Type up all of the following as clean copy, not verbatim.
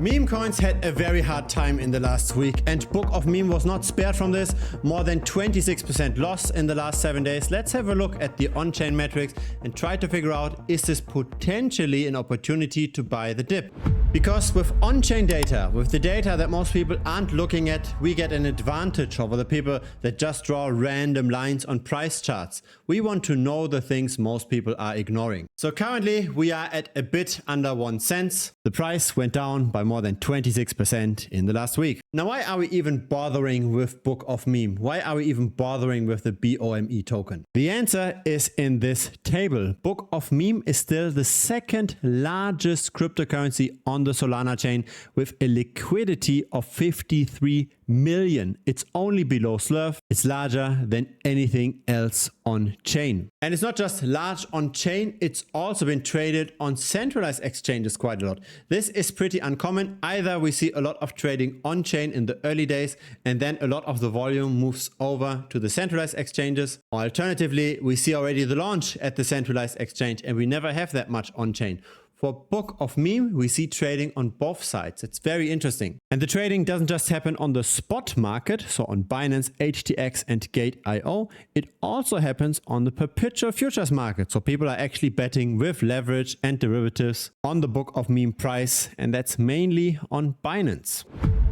Meme coins had a very hard time in the last week, and Book of Meme was not spared from this. More than 26% loss in the last 7 days. Let's have a look at the on-chain metrics and try to figure out, is this potentially an opportunity to buy the dip? Because with on-chain data, with the data that most people aren't looking at, we get an advantage over the people that just draw random lines on price charts. We want to know the things most people are ignoring. So currently we are at a bit under 1 cent. The price went down by more than 26% in the last week. Now, why are we even bothering with Book of Meme? Why are we even bothering with the BOME token? The answer is in this table. Book of Meme is still the second largest cryptocurrency on the Solana chain with a liquidity of 53 million. It's only below Slurf. It's larger than anything else on chain. And it's not just large on chain, it's also been traded on centralized exchanges quite a lot. This is pretty uncommon. Either we see a lot of trading on chain in the early days and then a lot of the volume moves over to the centralized exchanges. Or alternatively, we see already the launch at the centralized exchange and we never have that much on chain. For Book of Meme, we see trading on both sides. It's very interesting. And the trading doesn't just happen on the spot market, so on Binance, HTX and Gate.io. It also happens on the perpetual futures market. So people are actually betting with leverage and derivatives on the Book of Meme price, and that's mainly on Binance.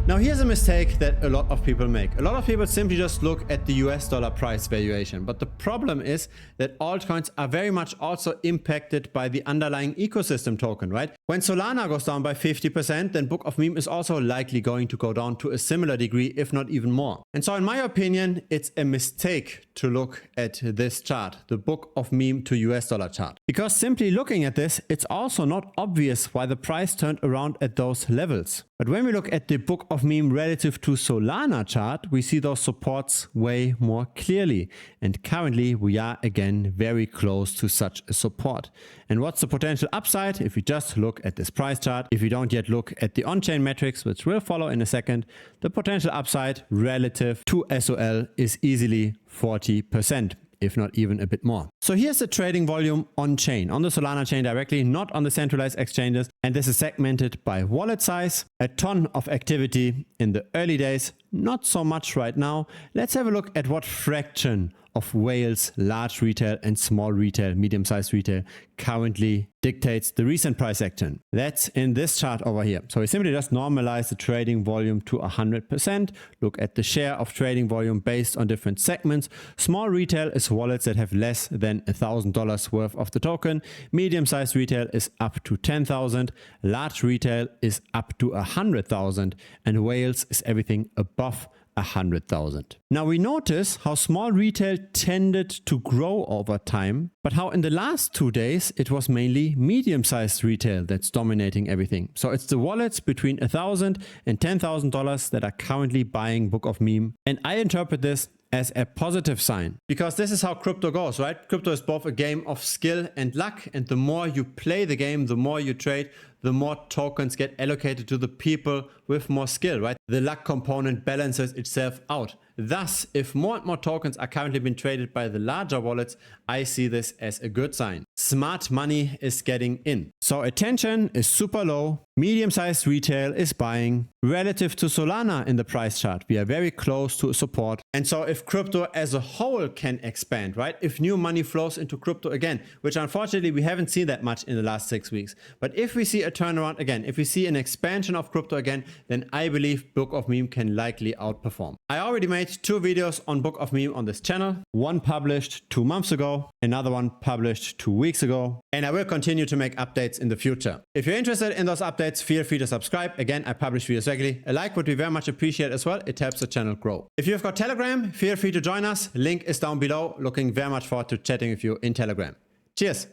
Now here's a mistake that a lot of people make. A lot of people simply just look at the US dollar price valuation. But the problem is that altcoins are very much also impacted by the underlying ecosystem token, right? When Solana goes down by 50%, then Book of Meme is also likely going to go down to a similar degree, if not even more. And so in my opinion, it's a mistake to look at this chart, the Book of Meme to US dollar chart. Because simply looking at this, it's also not obvious why the price turned around at those levels. But when we look at the Book of Meme relative to Solana chart, we see those supports way more clearly. And currently we are again very close to such a support. And what's the potential upside? If we just look at this price chart, if we don't yet look at the on-chain metrics, which will follow in a second, the potential upside relative to SOL is easily 40%. If not even a bit more. So here's the trading volume on chain, on the Solana chain directly, not on the centralized exchanges. And this is segmented by wallet size, a ton of activity in the early days, not so much right now. Let's have a look at what fraction of whales, large retail and small retail, medium-sized retail currently dictates the recent price action. That's in this chart over here. So we simply just normalize the trading volume to 100%. Look at the share of trading volume based on different segments. Small retail is wallets that have less than $1,000 worth of the token. Medium-sized retail is up to 10,000. Large retail is up to 100,000. And whales is everything above 100,000. Now we notice how small retail tended to grow over time, but how in the last 2 days it was mainly medium-sized retail that's dominating everything. So it's the wallets between $1,000 and $10,000 that are currently buying Book of Meme. And I interpret this as a positive sign, because this is how crypto goes, right? Crypto is both a game of skill and luck, and the more you play the game, the more you trade, the more tokens get allocated to the people with more skill, right? The luck component balances itself out. Thus, if more and more tokens are currently being traded by the larger wallets, I see this as a good sign. Smart money is getting in. So attention is super low. Medium-sized retail is buying. Relative to Solana in the price chart, we are very close to a support. And so if crypto as a whole can expand, right? If new money flows into crypto again, which unfortunately we haven't seen that much in the last 6 weeks. But if we see a turnaround again, if we see an expansion of crypto again, then I believe Book of Meme can likely outperform. I already made 2 videos on Book of Meme on this channel. One published 2 months ago, another one published 2 weeks ago, and I will continue to make updates in the future. If you're interested in those updates, feel free to subscribe. Again, I publish videos regularly. A like would be very much appreciated as well. It helps the channel grow. If you've got Telegram, feel free to join us. Link is down below. Looking very much forward to chatting with you in Telegram. Cheers.